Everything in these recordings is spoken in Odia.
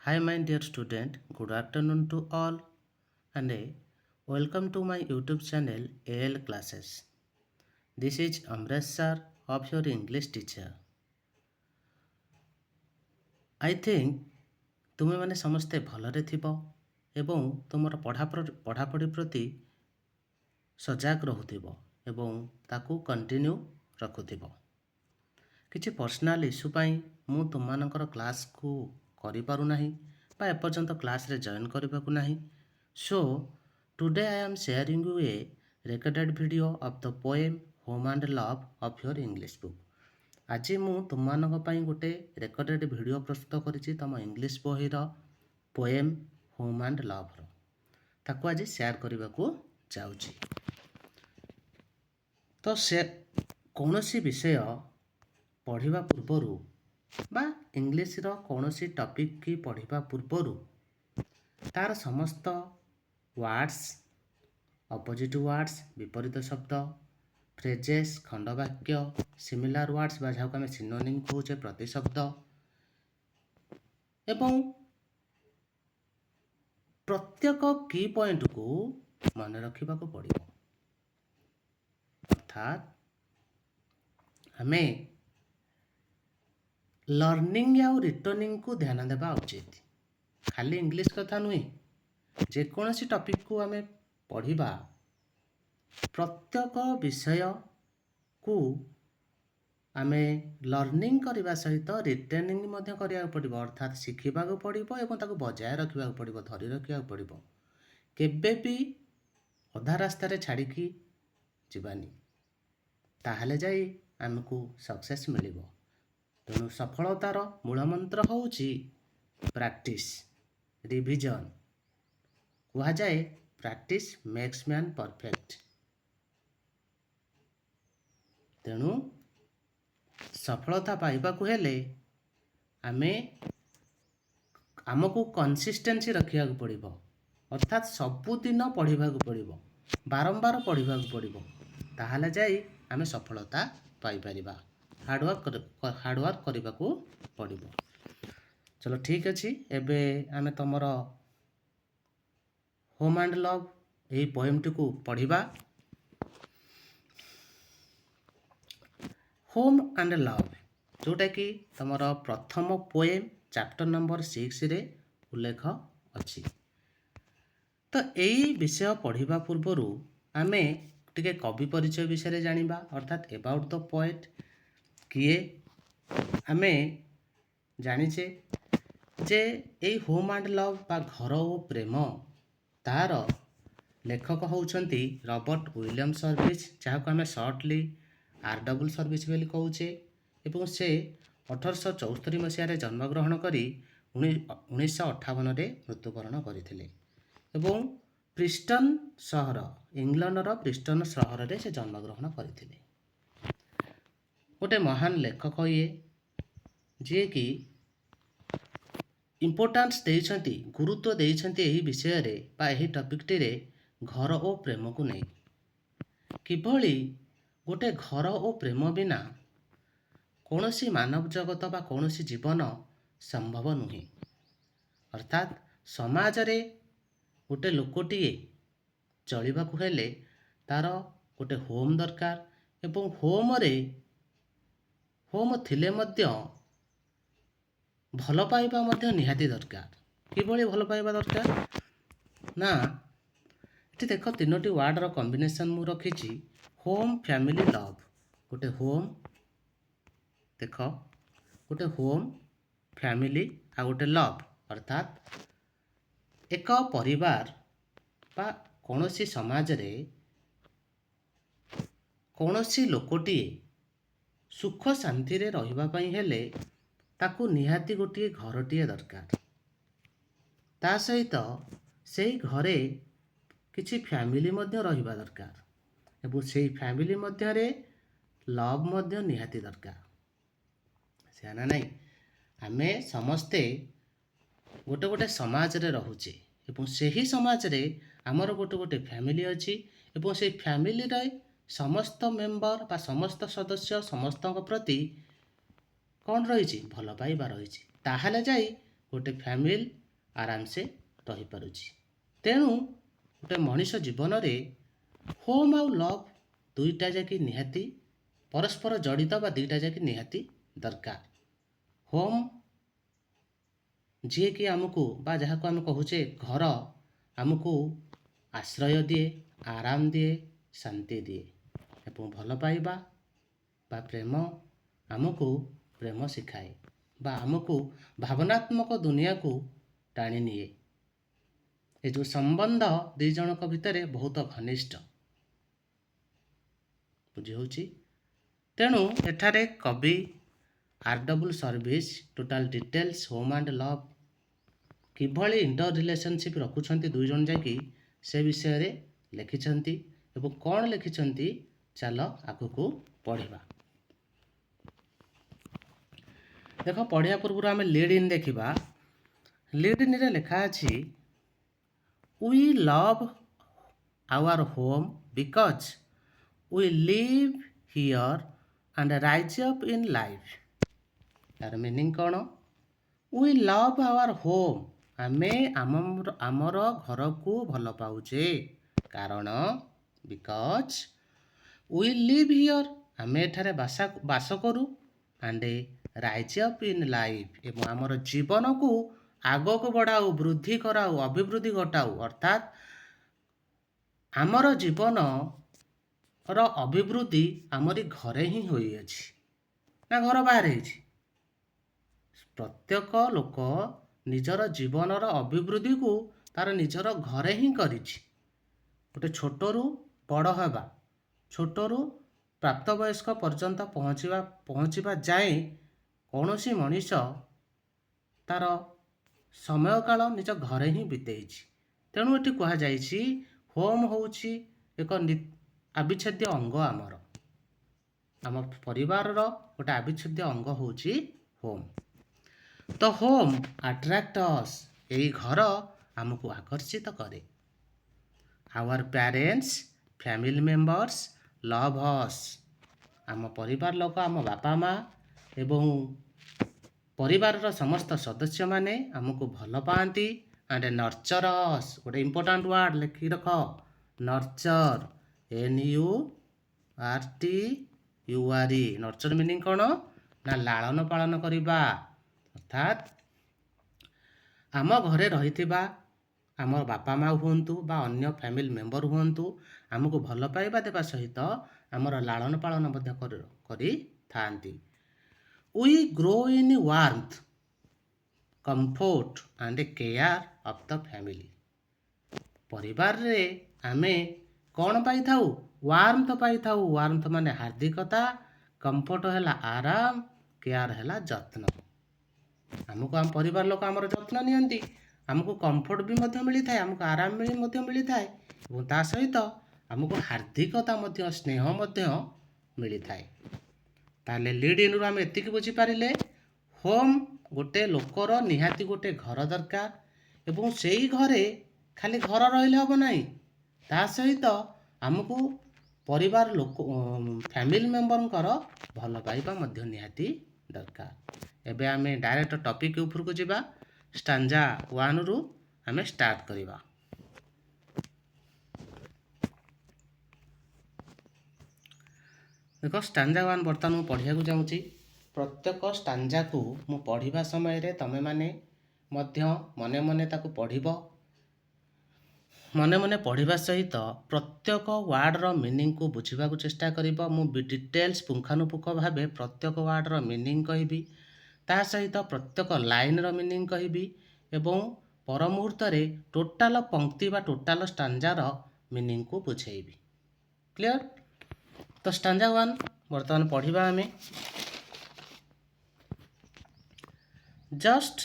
Hi, my dear student. Good afternoon to all, and welcome to my YouTube channel AL Classes. This is Amresh sir of your English teacher. I think ତୁମେମାନେ ସମସ୍ତେ ଭଲରେ ଥିବ ଏବଂ ତୁମର ପଢ଼ାପଢ଼ି ପ୍ରତି ସଜାଗ ରହୁଥିବ ଏବଂ ତାକୁ କଣ୍ଟିନ୍ୟୁ ରଖୁଥିବ। କିଛି ପର୍ସନାଲ ଇସ୍ୟୁ ପାଇଁ ମୁଁ ତୁମମାନଙ୍କର କ୍ଲାସ୍କୁ କରିପାରୁନାହିଁ ବା ଏପର୍ଯ୍ୟନ୍ତ କ୍ଲାସ୍ରେ ଜଏନ୍ କରିବାକୁ ନାହିଁ। So today I am sharing you a recorded video of the poem Home and Love of your English book. ଆଜି ମୁଁ ତୁମମାନଙ୍କ ପାଇଁ ଗୋଟେ ରେକର୍ଡେଡ଼ ଭିଡ଼ିଓ ପ୍ରସ୍ତୁତ କରିଛି ତୁମ ଇଂଲିଶ ବହିର ପୋଏମ୍ ହୋମ୍ ଆଣ୍ଡ ଲଭ୍ର। ତାକୁ ଆଜି ସେୟାର କରିବାକୁ ଯାଉଛି। ତ ସେ କୌଣସି ବିଷୟ ପଢ଼ିବା ପୂର୍ବରୁ ବା ଇଂଲିଶର କୌଣସି ଟପିକ୍ କି ପଢ଼ିବା ପୂର୍ବରୁ ତାର ସମସ୍ତ ୱାର୍ଡ଼ସ୍, ଅପୋଜିଟ୍ ୱାର୍ଡ଼ସ୍, ବିପରୀତ ଶବ୍ଦ, ଫ୍ରେଜେସ୍, ଖଣ୍ଡବାକ୍ୟ, ସିମିଲାର ୱାର୍ଡ଼ସ୍ ବା ଯାହାକୁ ଆମେ ସିନୋନିମ୍ କହୁଛେ ପ୍ରତିଶବ୍ଦ ଏବଂ ପ୍ରତ୍ୟେକ କି ପଏଣ୍ଟକୁ ମନେ ରଖିବାକୁ ପଡ଼ିବ। ଅର୍ଥାତ୍ ଆମେ ଲର୍ଣ୍ଣିଂ ଆଉ ରିଟର୍ଣ୍ଣିଂକୁ ଧ୍ୟାନ ଦେବା ଉଚିତ। ଖାଲି ଇଂଲିଶ କଥା ନୁହେଁ, ଯେକୌଣସି ଟପିକ୍କୁ ଆମେ ପଢ଼ିବା ପ୍ରତ୍ୟେକ ବିଷୟକୁ ଆମେ ଲର୍ଣ୍ଣିଂ କରିବା ସହିତ ରିଟର୍ଣ୍ଣିଂ ମଧ୍ୟ କରିବାକୁ ପଡ଼ିବ। ଅର୍ଥାତ୍ ଶିଖିବାକୁ ପଡ଼ିବ ଏବଂ ତାକୁ ବଜାୟ ରଖିବାକୁ ପଡ଼ିବ, ଧରି ରଖିବାକୁ ପଡ଼ିବ। କେବେ ବି ଅଧା ରାସ୍ତାରେ ଛାଡ଼ିକି ଯିବାନି, ତାହେଲେ ଯାଇ ଆମକୁ ସକ୍ସେସ୍ ମିଳିବ। ତେଣୁ ସଫଳତାର ମୂଳମନ୍ତ୍ର ହେଉଛି ପ୍ରାକ୍ଟିସ୍, ରିଭିଜନ୍। କୁହାଯାଏ ପ୍ରାକ୍ଟିସ୍ ମେକ୍ସ ମ୍ୟାନ୍ ପରଫେକ୍ଟ। ତେଣୁ ସଫଳତା ପାଇବାକୁ ହେଲେ ଆମକୁ କନସିଷ୍ଟେନ୍ସି ରଖିବାକୁ ପଡ଼ିବ। ଅର୍ଥାତ୍ ସବୁଦିନ ପଢ଼ିବାକୁ ପଡ଼ିବ, ବାରମ୍ବାର ପଢ଼ିବାକୁ ପଡ଼ିବ, ତାହେଲେ ଯାଇ ଆମେ ସଫଳତା ପାଇପାରିବା। ହାର୍ଡ଼ୱାର୍କ କରିବାକୁ ପଡ଼ିବ। ଚलो ଠିକ୍ ଅଛି, ଏବେ ଆମେ ତୁମର ହୋମ୍ ଆଣ୍ଡ ଲଭ୍ ଏହି ପୋଏମ୍ଟିକୁ ପଢ଼ିବା। ହୋମ୍ ଆଣ୍ଡ ଲଭ୍, ଯେଉଁଟାକି ତୁମର ପ୍ରଥମ ପୋଏମ୍ ଚାପ୍ଟର ନମ୍ବର 6ରେ ଉଲ୍ଲେଖ ଅଛି। ତ ଏଇ ବିଷୟ ପଢ଼ିବା ପୂର୍ବରୁ ଆମେ ଟିକେ କବି ପରିଚୟ ବିଷୟରେ ଜାଣିବା। ଅର୍ଥାତ୍ ଏବାଉଟ୍ ଦ ପୋଏଟ୍ କିଏ। ଆମେ ଜାଣିଛେ ଯେ ଏଇ ହୋମ୍ ଆଣ୍ଡ ଲଭ୍ ବା ଘର ଓ ପ୍ରେମ, ତାର ଲେଖକ ହେଉଛନ୍ତି ରବର୍ଟ ୱିଲିୟମ୍ ସର୍ଭିସ୍, ଯାହାକୁ ଆମେ ସର୍ଟଲି RW ସର୍ଭିସ୍ ବୋଲି କହୁଛେ। ଏବଂ ସେ 1874 ମସିହାରେ ଜନ୍ମଗ୍ରହଣ କରି 1958ରେ ମୃତ୍ୟୁବରଣ କରିଥିଲେ ଏବଂ ପ୍ରିଷ୍ଟନ ସହର, ଇଂଲଣ୍ଡର ପ୍ରିଷ୍ଟନ ସହରରେ ସେ ଜନ୍ମଗ୍ରହଣ କରିଥିଲେ। ଗୋଟେ ମହାନ ଲେଖକ ଇଏ, ଯିଏକି ଇମ୍ପୋର୍ଟାନ୍ସ ଦେଇଛନ୍ତି, ଗୁରୁତ୍ୱ ଦେଇଛନ୍ତି ଏହି ବିଷୟରେ ବା ଏହି ଟପିକ୍ଟିରେ ଘର ଓ ପ୍ରେମକୁ ନେଇ। କିଭଳି ଗୋଟେ ଘର ଓ ପ୍ରେମ ବିନା କୌଣସି ମାନବ ଜଗତ ବା କୌଣସି ଜୀବନ ସମ୍ଭବ ନୁହେଁ। ଅର୍ଥାତ୍ ସମାଜରେ ଗୋଟେ ଲୋକଟିଏ ଚଳିବାକୁ ହେଲେ ତାର ଗୋଟେ ହୋମ୍ ଦରକାର ଏବଂ ହୋମ୍ ଥିଲେ ମଧ୍ୟ ଭଲ ପାଇବା ମଧ୍ୟ ନିହାତି ଦରକାର। କିଭଳି ଭଲ ପାଇବା ଦରକାର ନା, ଏଠି ଦେଖ ତିନୋଟି ୱାର୍ଡ଼ର କମ୍ବିନେସନ୍ ମୁଁ ରଖିଛି। Home, family, love. ଗୋଟେ ହୋମ୍, ଦେଖ ଗୋଟେ ହୋମ୍, ଫ୍ୟାମିଲି ଆଉ ଗୋଟେ ଲଭ୍। ଅର୍ଥାତ୍ ଏକ ପରିବାର ବା କୌଣସି ସମାଜରେ କୌଣସି ଲୋକଟିଏ ସୁଖ ଶାନ୍ତିରେ ରହିବା ପାଇଁ ହେଲେ ତାକୁ ନିହାତି ଗୋଟିଏ ଘରଟିଏ ଦରକାର। ତା ସହିତ ସେଇ ଘରେ କିଛି ଫ୍ୟାମିଲି ମଧ୍ୟ ରହିବା ଦରକାର ଏବଂ ସେଇ ଫ୍ୟାମିଲି ମଧ୍ୟରେ ଲଭ୍ ମଧ୍ୟ ନିହାତି ଦରକାର। ସେୟା ନା ନାହିଁ? ଆମେ ସମସ୍ତେ ଗୋଟେ ସମାଜରେ ରହୁଛେ ଏବଂ ସେହି ସମାଜରେ ଆମର ଗୋଟେ ଫ୍ୟାମିଲି ଅଛି ଏବଂ ସେଇ ଫ୍ୟାମିଲିରେ ସମସ୍ତ ମେମ୍ବର ବା ସମସ୍ତ ସଦସ୍ୟ ସମସ୍ତଙ୍କ ପ୍ରତି କ'ଣ ରହିଛି? ଭଲ ପାଇବା ରହିଛି। ତାହେଲେ ଯାଇ ଗୋଟେ ଫ୍ୟାମିଲି ଆରାମସେ ରହିପାରୁଛି। ତେଣୁ ଗୋଟେ ମଣିଷ ଜୀବନରେ ହୋମ୍ ଆଉ ଲଭ୍ ଦୁଇଟା ଯାକ ନିହାତି ପରସ୍ପର ଜଡ଼ିତ ବା ଦୁଇଟା ଯାକ ନିହାତି ଦରକାର। ହୋମ୍ ଯିଏକି ଆମକୁ ବା ଯାହାକୁ ଆମେ କହୁଛେ ଘର ଆମକୁ ଆଶ୍ରୟ ଦିଏ, ଆରାମ ଦିଏ, ଶାନ୍ତି ଦିଏ ଏବଂ ଭଲ ପାଇବା ବା ପ୍ରେମ ଆମକୁ ପ୍ରେମ ଶିଖାଏ ବା ଆମକୁ ଭାବନାତ୍ମକ ଦୁନିଆକୁ ଟାଣି ନିଏ। ଏ ଯେଉଁ ସମ୍ବନ୍ଧ ଦୁଇ ଜଣଙ୍କ ଭିତରେ ବହୁତ ଘନିଷ୍ଠ ବୁଝି ହେଉଛି। ତେଣୁ ଏଠାରେ କବି R. Service total details home and love କିଭଳି ଇଣ୍ଟର ରିଲେସନସିପ୍ ରଖୁଛନ୍ତି ଦୁଇ ଜଣ ଯାଇକି ସେ ବିଷୟରେ ଲେଖିଛନ୍ତି ଏବଂ କ'ଣ ଲେଖିଛନ୍ତି ଚାଲ ଆଗକୁ ପଢ଼ିବା। ଦେଖ, ପଢ଼ିବା ପୂର୍ବରୁ ଆମେ ଲିଡ୍ ଇନ୍ ଦେଖିବା। ଲିଡ୍ ଇନ୍ରେ ଲେଖା ଅଛି we love our home because we live here and rise up in life। ତାର ମିନିଂ କ'ଣ? we love our home, ଆମେ ଆମର ଘରକୁ ଭଲ ପାଉଛେ କାରଣ because we live here, ଆମେ ଏଠାରେ ବାସ କରୁ and rise up in life, ଏବଂ ଆମର ଜୀବନକୁ ଆଗକୁ ବଢ଼ାଉ, ବୃଦ୍ଧି କରାଉ, ଅଭିବୃଦ୍ଧି ଘଟାଉ। ଅର୍ଥାତ୍ ଆମର ଜୀବନର ଅଭିବୃଦ୍ଧି ଆମରି ଘରେ ହିଁ ହୋଇଅଛି ନା ଘର ବାହାରେ ହେଇଛି? ପ୍ରତ୍ୟେକ ଲୋକ ନିଜର ଜୀବନର ଅଭିବୃଦ୍ଧିକୁ ତାର ନିଜର ଘରେ ହିଁ କରିଛି। ଗୋଟେ ଛୋଟରୁ ବଡ଼ ହେବା, ଛୋଟରୁ ପ୍ରାପ୍ତବୟସ୍କ ପର୍ଯ୍ୟନ୍ତ ପହଞ୍ଚିବା ଯାଏଁ କୌଣସି ମଣିଷ ତାର ସମୟକାଳ ନିଜ ଘରେ ହିଁ ବିତେଇଛି। ତେଣୁ ଏଠି କୁହାଯାଇଛି ହୋମ୍ ହେଉଛି ଏକ ଆବିଚ୍ଛେଦ୍ୟ ଅଙ୍ଗ। ଆମ ପରିବାରର ଗୋଟେ ଆବିଚ୍ଛେଦ୍ୟ ଅଙ୍ଗ ହେଉଛି ହୋମ୍। ତ ହୋମ୍ ଆଟ୍ରାକ୍ଟ ଅସ୍, ଏହି ଘର ଆମକୁ ଆକର୍ଷିତ କରେ। Our parents family members love us, ଆମ ପରିବାର ଲୋକ, ଆମ ବାପା ମା ଏବଂ ପରିବାରର ସମସ୍ତ ସଦସ୍ୟମାନେ ଆମକୁ ଭଲ ପାଆନ୍ତି। ଆଣ୍ଡ ନର୍ଚର ଅସ୍, ଗୋଟେ ଇମ୍ପୋର୍ଟାଣ୍ଟ ୱାର୍ଡ଼ ଲେଖିକି ରଖ, ନର୍ଚର, NURTURE। ନର୍ଚର ମିନିଂ କ'ଣ ନା ଲାଳନ ପାଳନ କରିବା। ଅର୍ଥାତ୍ ଆମ ଘରେ ରହିଥିବା ଆମ ବାପା ମା ହୁଅନ୍ତୁ ବା ଅନ୍ୟ ଫ୍ୟାମିଲି ମେମ୍ବର ହୁଅନ୍ତୁ, ଆମକୁ ଭଲ ପାଇବା ଦେବା ସହିତ ଆମର ଲାଳନ ପାଳନ ମଧ୍ୟ କରିଥାନ୍ତି। We grow in warmth, comfort and care of the family। ପରିବାରରେ ଆମେ କ'ଣ ପାଇଥାଉ? ୱାର୍ମଥ ପାଇଥାଉ। ୱାର୍ମଥ ମାନେ ହାର୍ଦ୍ଦିକତା, କମ୍ଫର୍ଟ ହେଲା ଆରାମ, କେୟାର ହେଲା ଯତ୍ନ। ଆମକୁ ଆମ ପରିବାର ଲୋକ ଆମର ଯତ୍ନ ନିଅନ୍ତି, ଆମକୁ କମ୍ଫର୍ଟ ବି ମଧ୍ୟ ମିଳିଥାଏ, ଆମକୁ ଆରାମ ମଧ୍ୟ ମିଳିଥାଏ ଏବଂ ତା ସହିତ ଆମକୁ ହାର୍ଦ୍ଦିକତା ମଧ୍ୟ, ସ୍ନେହ ମଧ୍ୟ ମିଳିଥାଏ। ତାହେଲେ ଲିଡ୍ ଇନ୍ରୁ ଆମେ ଏତିକି ବୁଝିପାରିଲେ ହୋମ୍ ଗୋଟେ ଲୋକର ନିହାତି ଗୋଟେ ଘର ଦରକାର ଏବଂ ସେଇ ଘରେ ଖାଲି ଘର ରହିଲେ ହେବ ନାହିଁ, ତା ସହିତ ଆମକୁ ପରିବାର ଲୋକ ଫ୍ୟାମିଲି ମେମ୍ବରଙ୍କର ଭଲ ପାଇବା ମଧ୍ୟ ନିହାତି ଦରକାର। ଏବେ ଆମେ ଡାଇରେକ୍ଟ ଟପିକ୍ ଉପରକୁ ଯିବା। ଷ୍ଟାଞ୍ଜା 1ରୁ ଆମେ ଷ୍ଟାର୍ଟ କରିବା। ଦେଖ, ଷ୍ଟାଞ୍ଜା 1 ବର୍ତ୍ତମାନ ମୁଁ ପଢ଼ିବାକୁ ଯାଉଛି। ପ୍ରତ୍ୟେକ ଷ୍ଟାଞ୍ଜାକୁ ମୁଁ ପଢ଼ିବା ସମୟରେ ତମେମାନେ ମଧ୍ୟ ମନେ ମନେ ତାକୁ ପଢ଼ିବ। ମନେ ମନେ ପଢ଼ିବା ସହିତ ପ୍ରତ୍ୟେକ ୱାର୍ଡ଼ର ମିନିଂକୁ ବୁଝିବାକୁ ଚେଷ୍ଟା କରିବ। ମୁଁ ଡିଟେଲ୍ସ ପୁଙ୍ଖାନୁପୁଙ୍ଖ ଭାବେ ପ୍ରତ୍ୟେକ ୱାର୍ଡ଼ର ମିନିଂ କହିବି, ତା ସହିତ ପ୍ରତ୍ୟେକ ଲାଇନ୍ର ମିନିଂ କହିବି ଏବଂ ପର ମୁହୂର୍ତ୍ତରେ ଟୋଟାଲ ପଂକ୍ତି ବା ଟୋଟାଲ ଷ୍ଟାଞ୍ଜାର ମିନିଂକୁ ବୁଝେଇବି। କ୍ଲିଅର? ତ ଷ୍ଟାଞ୍ଜା 1 ବର୍ତ୍ତମାନ ପଢ଼ିବା ଆମେ। Just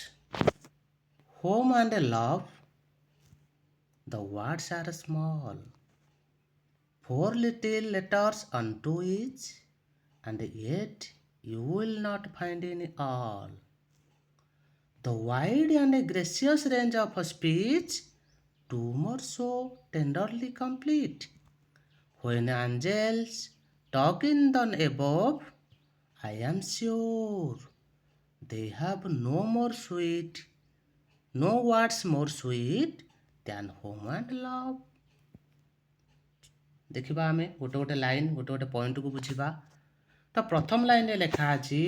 home and love, the words are small, 4 little letters unto each, and yet you will not find in all the wide and gracious range of speech, two more so tenderly complete. When angels talk in the above, I am sure they have no more sweet no words more sweet than home and love. देखिबा आमे गोटे गोटे लाइन गोटे गोटे पॉइंट को बुझिबा। तो प्रथम लाइन रे लिखा अछि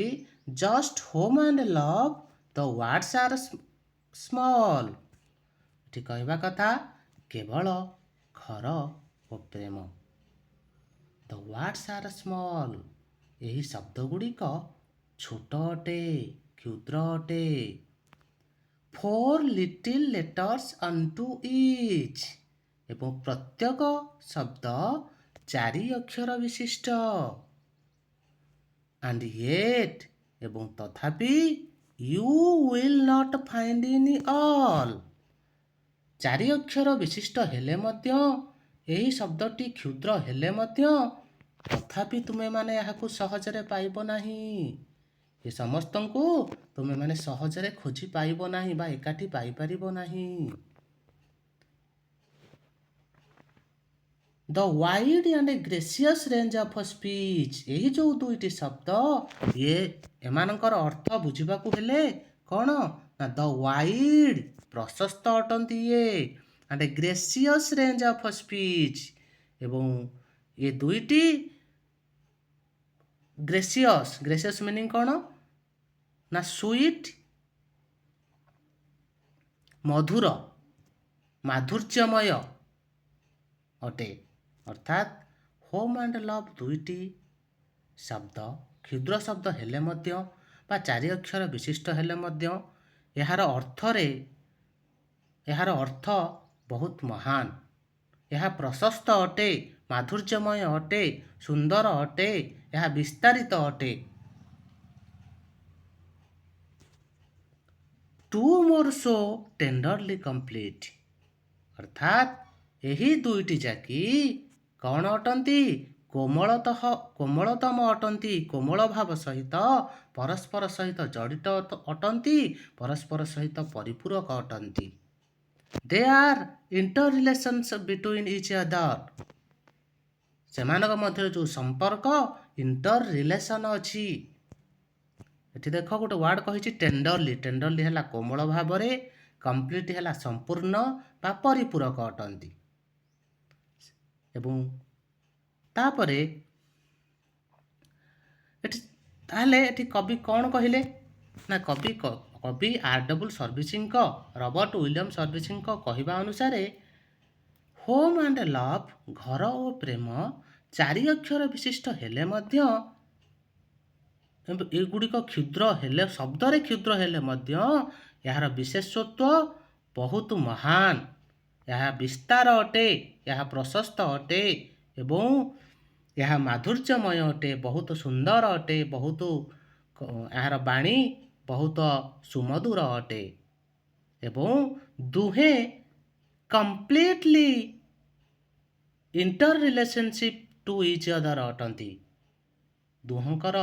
just home and love the words are small. एठी कहवा कथा केवल घर ओ प्रेम। द वर्ड्स आर स्मॉल यही शब्द गुड़िक छोट अटे क्षुद्र अटे। Four little letters unto each एवं प्रत्येक शब्द 4 अक्षर विशिष्ट। एंड येट एवं तथापि you will not find in all 4 अक्षर विशिष्ट हेले मध्य यही शब्दटी क्षुद्र हेले मध्य तथापि तुमे माने याहाकु सहजरे पाइबो नाही। ये समस्त को तुमे माने सहजरे खोजी पाइबो नाही बा एकाठी पाई परिबो नाही। The wide and gracious range of speech यही जो दुईटी शब्द ये एमानकर अर्थ बुझिबाकू हेले कौन ना द वाइड प्रशस्त अटंती ये and gracious range of speech एवं ये दुईटी ग्रेसियस ग्रेसियस मीनिंग कौन ना स्वीट मधुर माधुर्यमय अटे। अर्थात होम एंड लव दुईटी शब्द क्षुद्र शब्द हेले मध्य बा 4 अक्षर विशिष्ट हेले मध्य यार अर्थ बहुत महान। यह प्रशस्त अटे माधुर्यमय अटे सुंदर अटे यह विस्तारित अटे। Two more so tenderly complete अर्थात यही दुईटी जाकी कौन अटंती कोमलतम अटंती कोमल भाव सहित परस्पर सहित जड़ित अटंती परस्पर सहित परिपूरक अटंती। They are inter relations between each other सेमानक मध्य जो संपर्क इंटर रिलेशन अछि। एठी देख गोटे वर्ड कहिछि टेंडरली टेंडरली हैला कोमल भाव रे कंप्लीट हैला संपूर्ण बा परिपूरक अटंती। एवं तापरे एठी कवि कौन कहिले ना कवि R.W. सर्विसिंग को रॉबर्ट विलियम सर्विसिंग को कहवा अनुसार होम एंड लव घर और प्रेम 4 अक्षर विशिष्ट हेले मध्य एगुड़िक क्षुद्र हेले शब्द रे क्षुद्र हेले मध्य यार विशेषत्व बहुत महान यह विस्तार अटे यह प्रशस्त अटे एवं यह माधुर्यमय अटे बहुत सुंदर अटे बहुत यार बाणी बहुत सुमधुर अटे एवं दुहे completely inter relationship to each other अटंती दुहंकर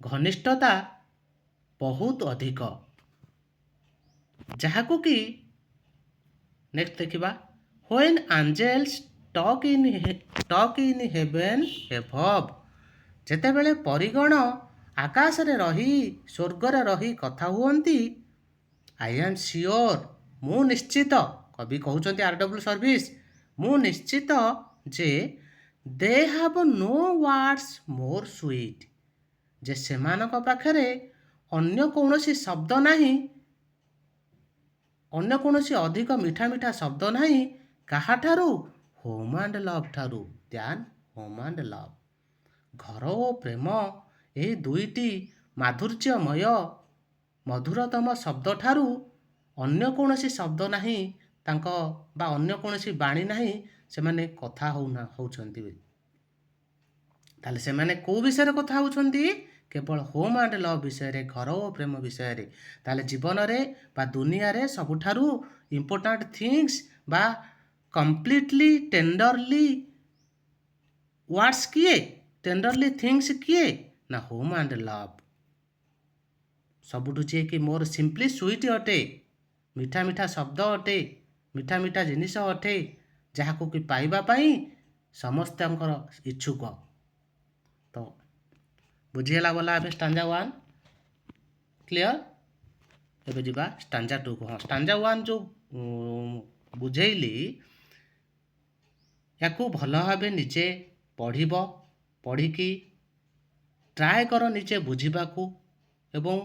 घनिष्ठता बहुत अधिक जहाकू कि नेक्स्ट देखिबा when angels talk in heaven एभव जेतेबेले परिगण आकाश रे रही स्वर्ग रे रही कथा हुअंती आई एम श्योर मु निश्चित कवि कहउचंती R.W. सर्विस मु निश्चित जे they have no words more sweet जे सेमानक पाखरे अन्य कौनसी शब्द नाही अन्य कौनसी अधिक मीठा मीठा शब्द नाही काहाठारू होम एंड लव ठारू ध्यान होम एंड लव घर ओ प्रेम यही दुईटी माधुर्यमय मधुरतम शब्द ठारू अन्य कौनसी शब्द नाही तांको बा अन्य कौनसी बाणी नाही सेमाने कथा होउछंती ताले सेमाने को विषय कथा होउछंती केवल होम एंड लव विषय रे घर ओ प्रेम विषय रे ताले जीवन रे बा दुनिया रे सबुठारू इंपोर्टेंट थिंग्स बा कंप्लीटली टेंडरली वर्ड्स किए टेंडरली थिंग्स किए ना होम एंड लव सबुठु जे कि मोर सिंपली स्वीट अटे मीठा मीठा शब्द अटे मीठा मीठा जिनिस अटे जहाकू कि पाइबा पाई समस्तंकर इच्छुक। तो बुझीला बोला स्टांजा 1 क्लियर। ଏବେ ଯିବା ଷ୍ଟାଞ୍ଜା 2 କୁ। ହଁ, ଷ୍ଟାଞ୍ଜା 1 ଯେଉଁ ବୁଝେଇଲି ୟାକୁ ଭଲ ଭାବେ ନିଜେ ପଢ଼ିବ, ପଢ଼ିକି ଟ୍ରାଏ କର ନିଜେ ବୁଝିବାକୁ ଏବଂ